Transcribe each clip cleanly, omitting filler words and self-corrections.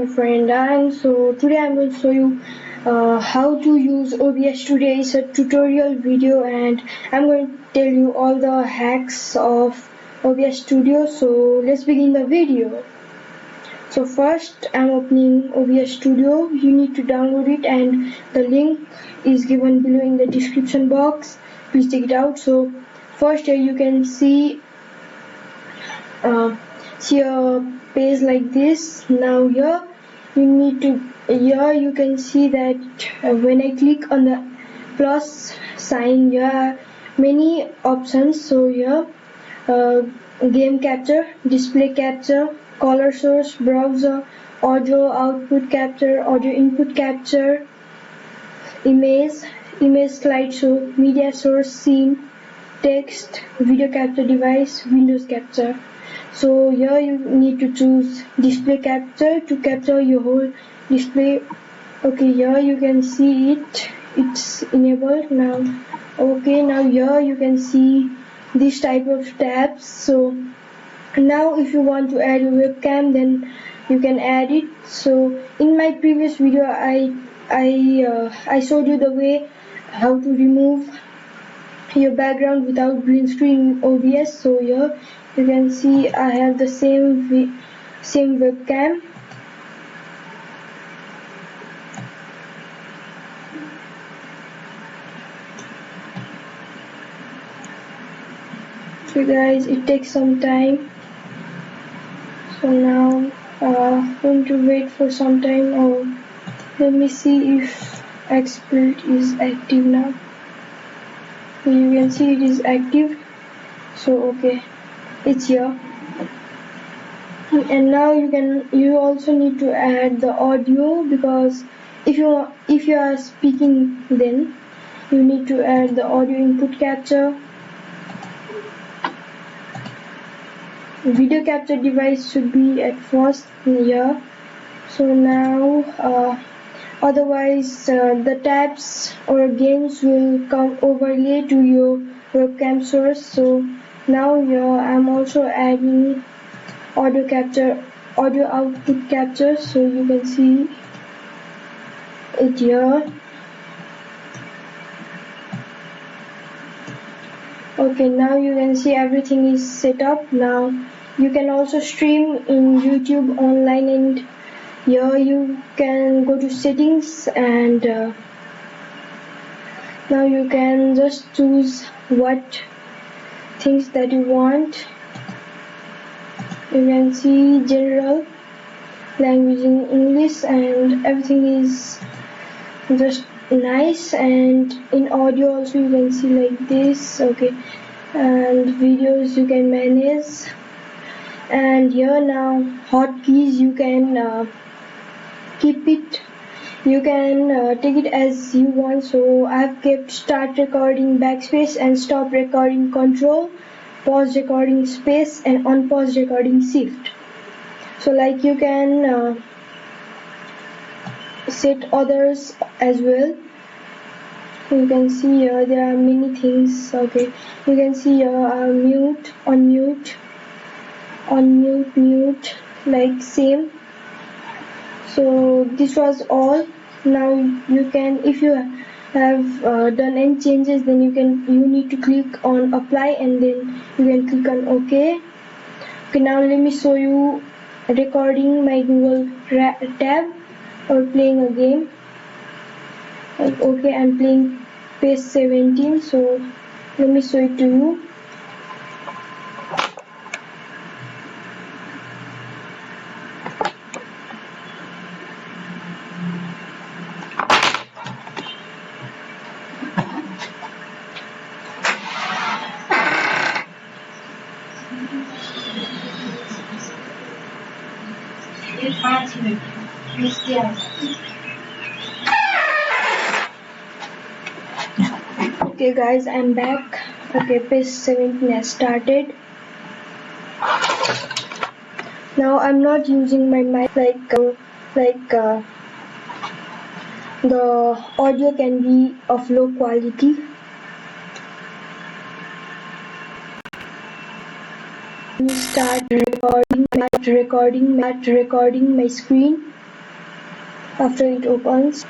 my friend and so today I'm going to show you how to use OBS Studio. It's a tutorial video and I'm going to tell you all the hacks of OBS Studio. So let's begin the video. So first I'm opening OBS Studio. You need to download it and the link is given below in the description box. Please check it out. So first here you can see a page like this. Now here you can see that when I click on the plus sign, here are many options. So here game capture, display capture, color source, browser, audio output capture, audio input capture, image slideshow, media source, scene, text, video capture device, Windows capture. So here you need to choose display capture to capture your whole display. Okay, here you can see it's enabled now. Okay, now here you can see this type of tabs. So now if you want to add a webcam, then you can add it. So in my previous video I showed you the way how to remove your background without green screen in OBS. So here you can see I have the same webcam. So guys, it takes some time. So now going to wait for some time. Oh, let me see if XSplit is active now. You can see it is active. So okay, it's here. And now you also need to add the audio, because if you are speaking, then you need to add the audio input capture. Video capture device should be at first here. So now otherwise the tabs or games will come overlay to your webcam source. So now here I'm also adding audio output capture. So you can see it here. Okay, now you can see everything is set up. Now you can also stream in YouTube online, and here you can go to settings, and now you can just choose what things that you want. You can see general language in English, and everything is just nice. And in audio also you can see like this. Okay, and videos you can manage. And here now hotkeys, you can keep it, you can take it as you want. So I've kept start recording backspace and stop recording control, pause recording space, and unpause recording shift. So like you can set others as well. You can see here there are many things. Okay, you can see here mute, unmute, mute, like same. So this was all. Now you can, if you have done any changes, then you need to click on apply, and then you can click on OK. Okay, now let me show you recording my Google tab or playing a game. Like, okay, I'm playing PES 17. So let me show it to you. Okay guys, I'm back. Okay, PES 17 has started. Now I'm not using my mic, the audio can be of low quality. Start recording my screen. after it opens.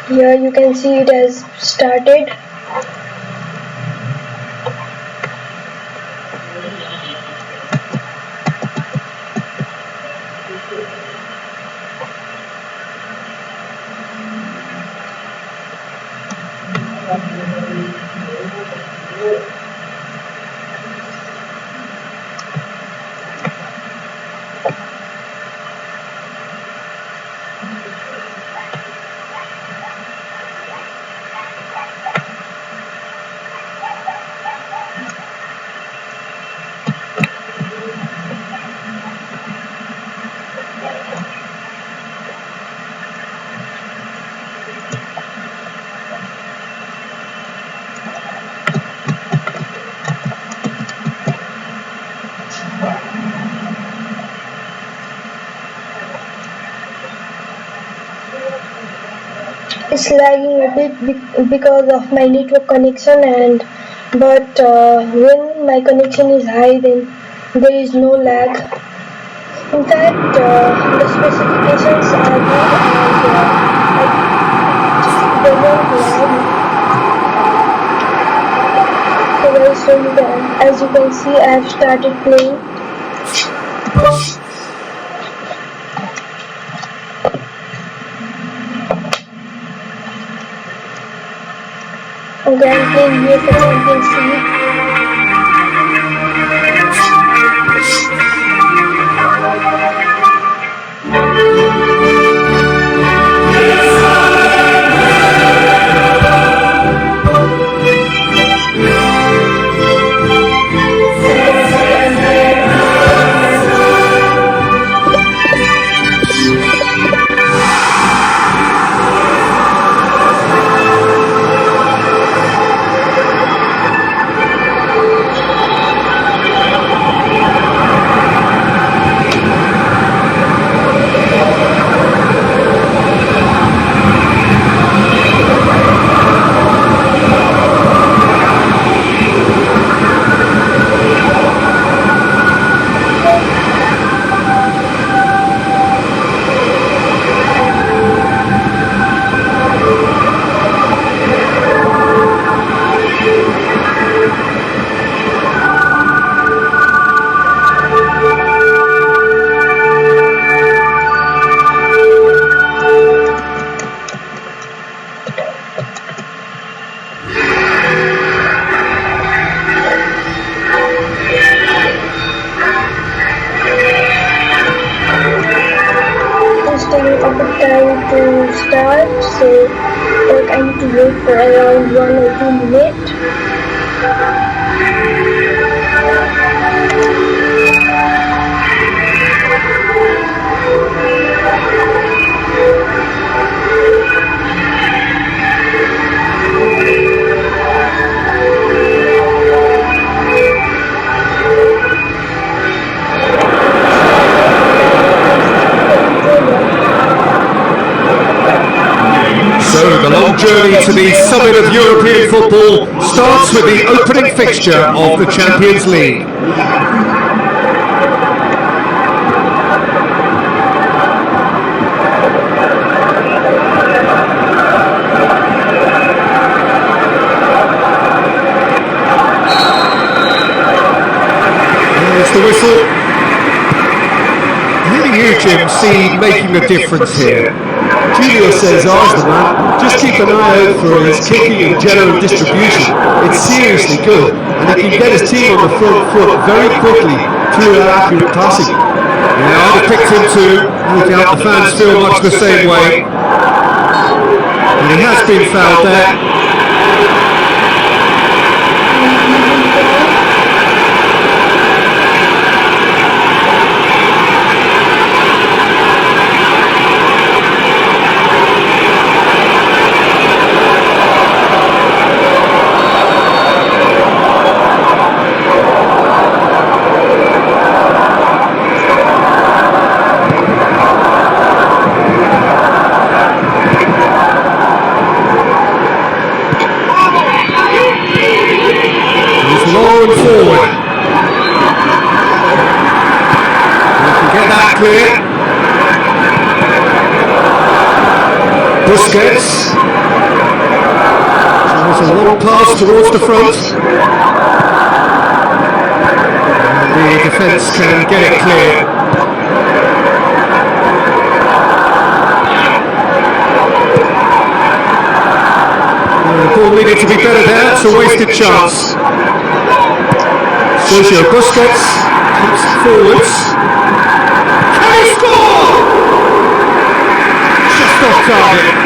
Here you can see it has started. It's lagging a bit because of my network connection, but when my connection is high, then there is no lag. In fact, the specifications are good and it doesn't lag. So very soon, as you can see, I have started playing. Okay, I'm playing here for Champions League. Time to start, so I need to wait for around 1 or 2 minutes. So the long journey to the summit of European football starts with the opening fixture of the Champions League. There's the whistle. Who do you, Jim, see making a difference here? Julio says ours the man. Just keep an eye out for his kicking and general distribution. It's seriously good, and he can get his team on the front foot very quickly through accurate passing. Yeah, I'd have picked him too. No doubt the fans feel much the same way. And he has been fouled there. Busquets. Tries a long pass towards the front. And the defence can get it clear. The ball needed to be better there, it's a wasted chance. Sergio Busquets keeps forwards. Can he score? Just off target.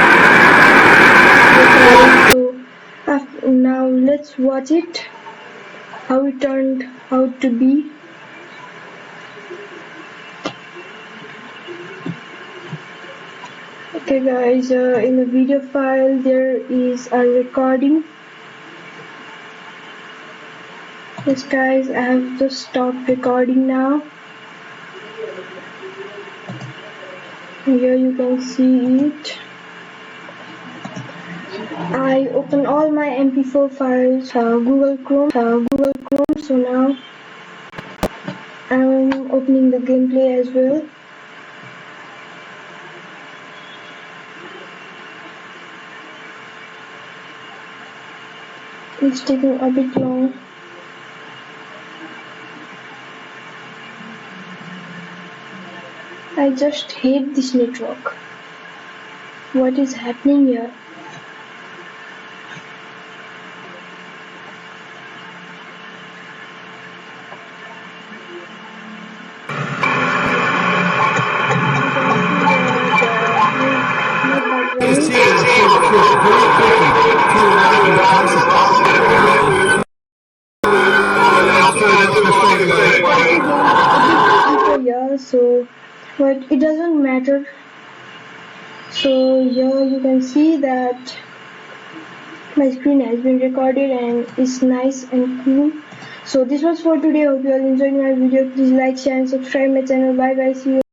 So now let's watch it, how it turned out to be. Okay guys, in the video file there is a recording. Yes guys, I have just stopped recording now. Here you can see it. I open all my MP4 files, Google Chrome. So now I'm opening the gameplay as well. It's taking a bit long. I just hate this network. What is happening here? His team is very quickly to so but it doesn't matter. So here you can see that my screen has been recorded and it's nice and cool. So this was for today. Hope you all enjoyed my video. Please like, share and subscribe my channel. Bye bye, see you.